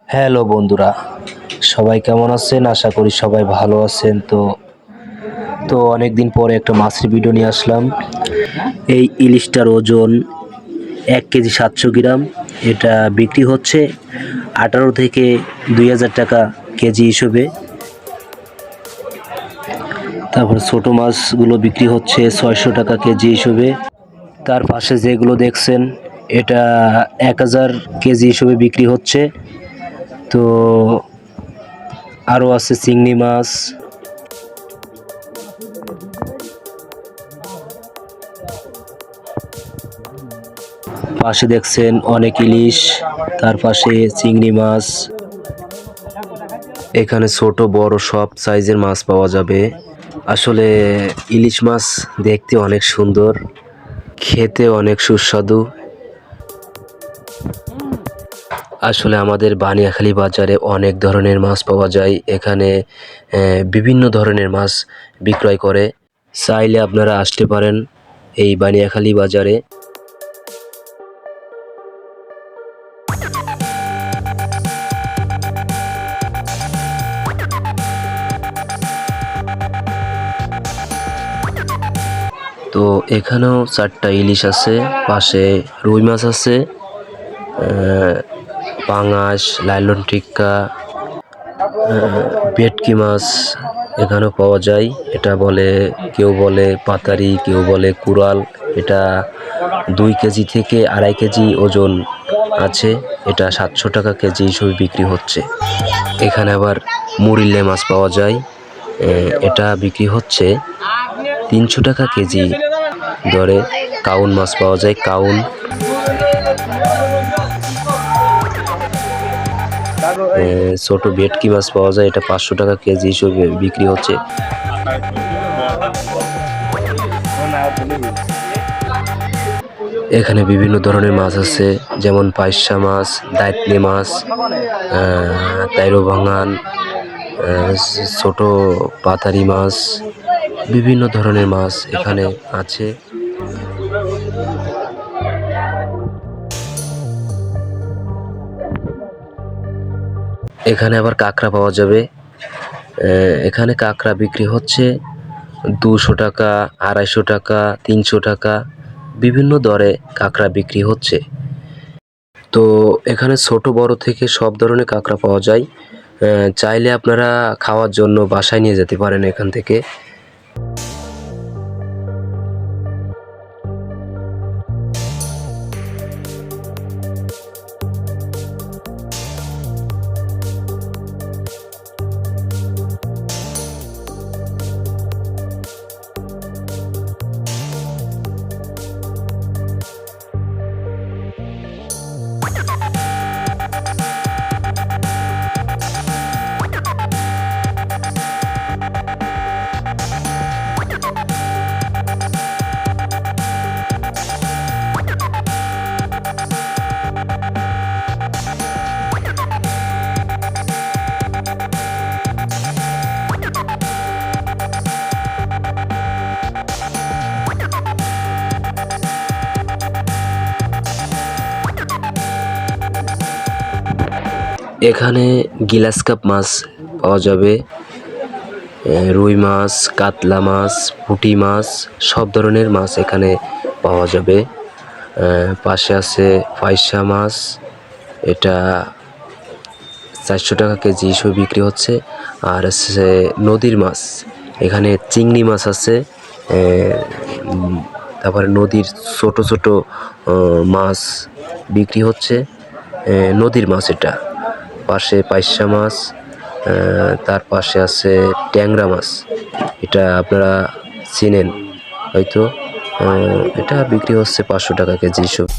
Hello বন্ধুরা, সবাই কেমন আছেন? আশা করি সবাই ভালো আছেন। তো অনেকদিন পরে একটা মাছের ভিডিও নিয়ে আসলাম। এই ইলিশটার ওজন 1 কেজি 700 গ্রাম। এটা বিক্রি হচ্ছে 18 থেকে 2000 টাকা কেজি হিসেবে। তারপর ছোট মাছগুলো বিক্রি হচ্ছে 600 টাকা কেজি হিসেবে। তার পাশে যেগুলো দেখছেন এটা 1000 কেজি হিসেবে বিক্রি হচ্ছে। তো আরও আছে চিংড়ি মাছ, পাশে দেখছেন অনেক ইলিশ, তার পাশে চিংড়ি মাছ। এখানে ছোট বড় সব সাইজের মাছ পাওয়া যাবে। আসলে ইলিশ মাছ দেখতে অনেক সুন্দর, খেতে অনেক সুস্বাদু। আসলে আমাদের বানিয়াখালী বাজারে অনেক ধরনের মাছ পাওয়া যায়। এখানে বিভিন্ন ধরনের মাছ বিক্রয় করে। চাইলে আপনারা আসতে পারেন এই বানিয়াখালী বাজারে। তো এখানেও 4টা ইলিশ আছে, পাশে রুই মাছ আছে, পাঙাশ, লাইলন টিক্কা, ভেটকি মাছ এখানেও পাওয়া যায়। এটা বলে, কেউ বলে পাতারি, কেউ বলে কুরাল। এটা 2 কেজি থেকে 2.5 কেজি ওজন আছে। এটা 700 টাকা কেজি হিসেবে বিক্রি হচ্ছে। এখানে আবার মুরিল্লে মাছ পাওয়া যায়। এটা বিক্রি হচ্ছে 300 টাকা কেজি দরে। কাউন মাছ পাওয়া যায়, কাউন। ছোট ভেটকি মাছ পাওয়া যায়, এটা 500 টাকা কেজি হিসেবে বিক্রি হচ্ছে। এখানে বিভিন্ন ধরনের মাছ আছে, যেমন পাইসা মাছ, দাইতনে মাছ, তাইরো ভাঙান, ছোট পাতারি মাছ, বিভিন্ন ধরনের মাছ এখানে আছে। এখানে আবার কাঁকড়া পাওয়া যাবে। এখানে কাঁকড়া বিক্রি হচ্ছে 200 টাকা, 250 টাকা, 300 টাকা, বিভিন্ন দরে কাঁকড়া বিক্রি হচ্ছে। তো এখানে ছোট বড় থেকে সব ধরনের কাঁকড়া পাওয়া যায়। চাইলে আপনারা খাওয়ার জন্য বাসায় নিয়ে যেতে পারেন এখান থেকে। এখানে গিলাস কাপ মাছ পাওয়া যাবে, রুই মাছ, কাতলা মাছ, পুঁটি মাছ, সব ধরনের মাছ এখানে পাওয়া যাবে। পাশে আছে পাইসা মাছ, এটা 400 টাকা কেজি হিসেবে বিক্রি হচ্ছে। আর আছে নদীর মাছ, এখানে চিংড়ি মাছ আছে। তারপরে নদীর ছোট ছোট মাছ বিক্রি হচ্ছে, নদীর মাছ এটা। পাশে পাইসা মাছ, তার পাশে আছে ট্যাংরা মাছ, এটা আপনারা চিনেন হয়তো। এটা বিক্রি হচ্ছে 500 টাকা কেজি হিসেবে।